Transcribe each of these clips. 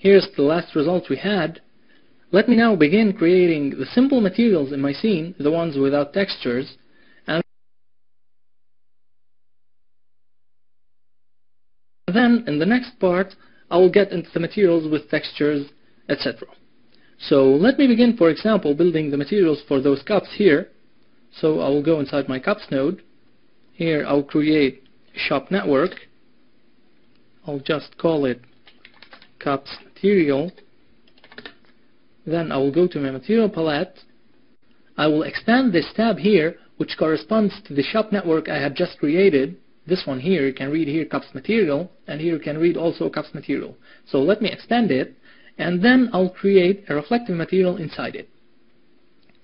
here's the last result we had. Let me now begin creating the simple materials in my scene, the ones without textures, and then in the next part I will get into the materials with textures, etc. So let me begin, for example, building the materials for those cups here. So I will go inside my cups node. Here I'll create a shop network. I'll just call it cups material. Then I will go to my material palette. I will expand this tab here, which corresponds to the shop network I had just created. This one here, you can read here cups material, and here you can read also cups material. So let me expand it, and then I'll create a reflective material inside it.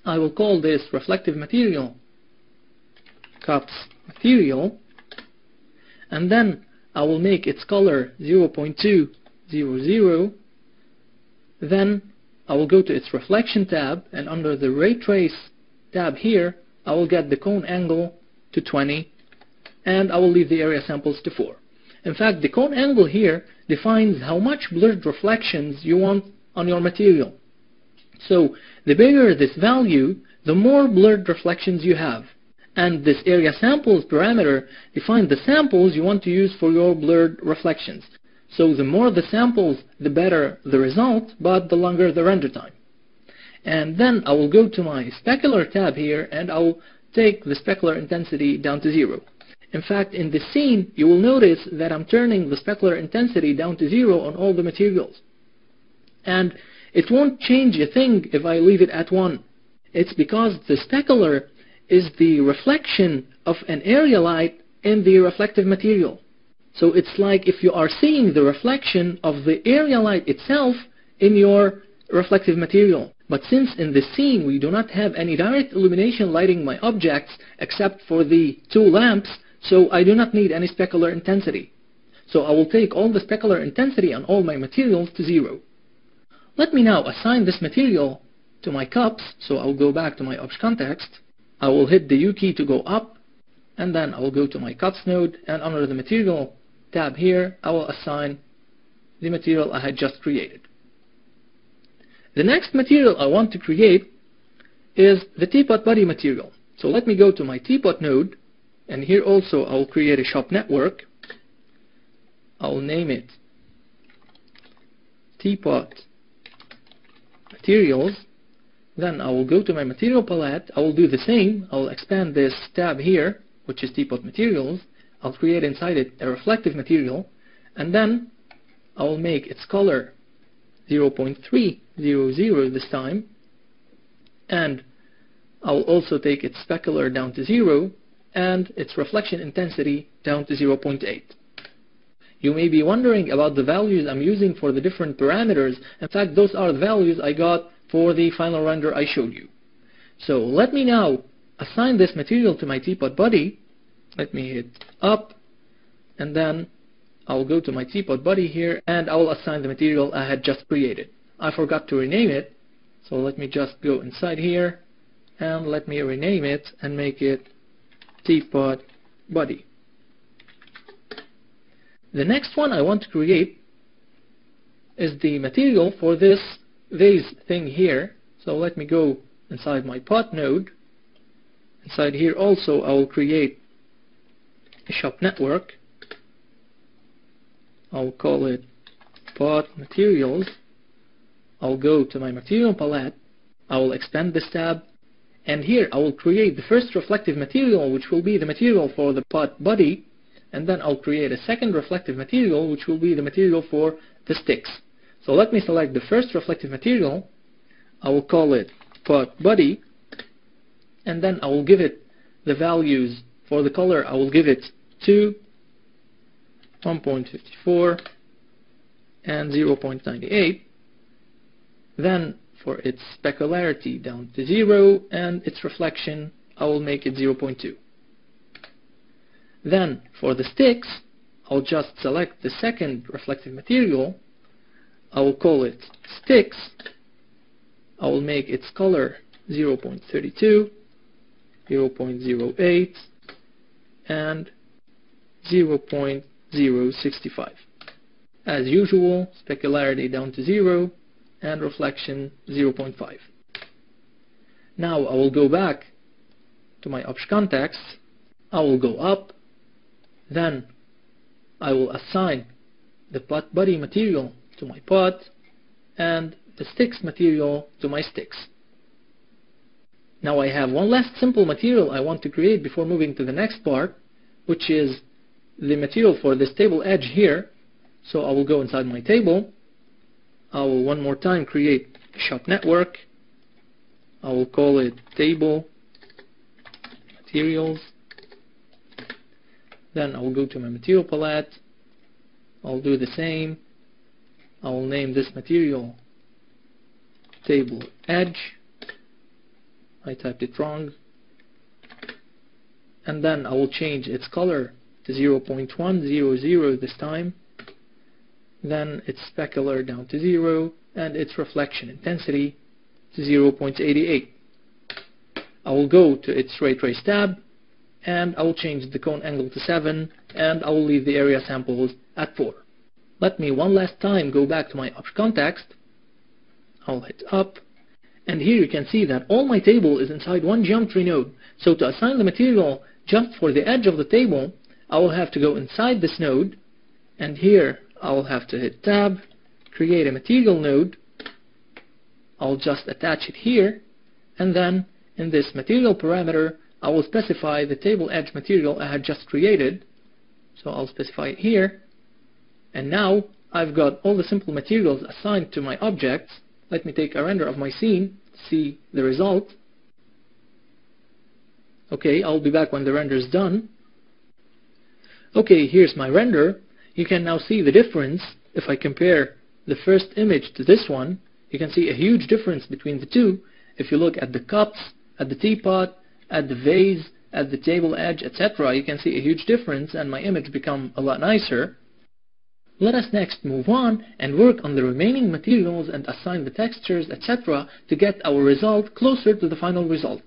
I will call this reflective material cups material, and then I will make its color 0.200. Then I will go to its reflection tab, and under the ray trace tab here I will get the cone angle to 20, and I will leave the area samples to 4. In fact, the cone angle here defines how much blurred reflections you want on your material. So the bigger this value, the more blurred reflections you have. And this area samples parameter defines the samples you want to use for your blurred reflections. So the more the samples, the better the result, but the longer the render time. And then I will go to my specular tab here, and I will take the specular intensity down to 0. In fact, in this scene, you will notice that I'm turning the specular intensity down to 0 on all the materials. And it won't change a thing if I leave it at 1. It's because the specular is the reflection of an area light in the reflective material. So it's like if you are seeing the reflection of the area light itself in your reflective material. But since in this scene we do not have any direct illumination lighting my objects except for the 2 lamps, so I do not need any specular intensity. So I will take all the specular intensity on all my materials to 0. Let me now assign this material to my cups, so I'll go back to my object context. I will hit the U key to go up, and then I will go to my cups node, and under the material tab here I will assign the material I had just created. The next material I want to create is the teapot body material. So let me go to my teapot node, and here also I will create a shop network. I will name it teapot materials. Then I will go to my material palette. I will do the same. I will expand this tab here, which is teapot materials. I'll create inside it a reflective material, and then I will make its color 0.300 this time, and I will also take its specular down to 0 and its reflection intensity down to 0.8. You may be wondering about the values I'm using for the different parameters. In fact, those are the values I got for the final render I showed you. So let me now assign this material to my teapot body. Let me hit up, and then I will go to my teapot body here, and I will assign the material I had just created. I forgot to rename it, so let me just go inside here and let me rename it and make it teapot body. The next one I want to create is the material for this vase thing here. So let me go inside my pot node. Inside here also I will create a shop network. I'll call it pot materials. I'll go to my material palette. I will expand this tab, and here I will create the first reflective material, which will be the material for the pot body, and then I'll create a second reflective material, which will be the material for the sticks. So let me select the first reflective material. I will call it pot body, and then I will give it the values. For the color I will give it 2, 1.54 and 0.98. Then for its specularity down to 0, and its reflection I will make it 0.2. Then for the sticks I'll just select the second reflective material. I will call it sticks. I will make its color 0.32, 0.08 and 0.065. as usual, specularity down to 0, and reflection 0.5. Now I will go back to my obj context. I will go up, then I will assign the pot body material to my pot and the sticks material to my sticks. Now I have one last simple material I want to create before moving to the next part, which is the material for this table edge here. So I will go inside my table. I will one more time create a shop network. I will call it table materials. Then I will go to my material palette. I'll do the same. I will name this material table edge. I typed it wrong. And then I will change its color to 0.100 this time. Then its specular down to 0 and its reflection intensity to 0.88. I will go to its ray trace tab and I will change the cone angle to 7 and I will leave the area samples at 4. Let me one last time go back to my obj context. I'll hit up, and here you can see that all my table is inside one geometry node. So to assign the material just for the edge of the table, I will have to go inside this node, and here I will have to hit tab, create a material node. I'll just attach it here, and then in this material parameter I will specify the table edge material I had just created. So I'll specify it here, and now I've got all the simple materials assigned to my objects. Let me take a render of my scene to see the result. Okay, I'll be back when the render is done. Okay, here's my render. You can now see the difference. If I compare the first image to this one, you can see a huge difference between the two. If you look at the cups, at the teapot, at the vase, at the table edge, etc., you can see a huge difference and my image become a lot nicer. Let us next move on and work on the remaining materials and assign the textures, etc., to get our result closer to the final result.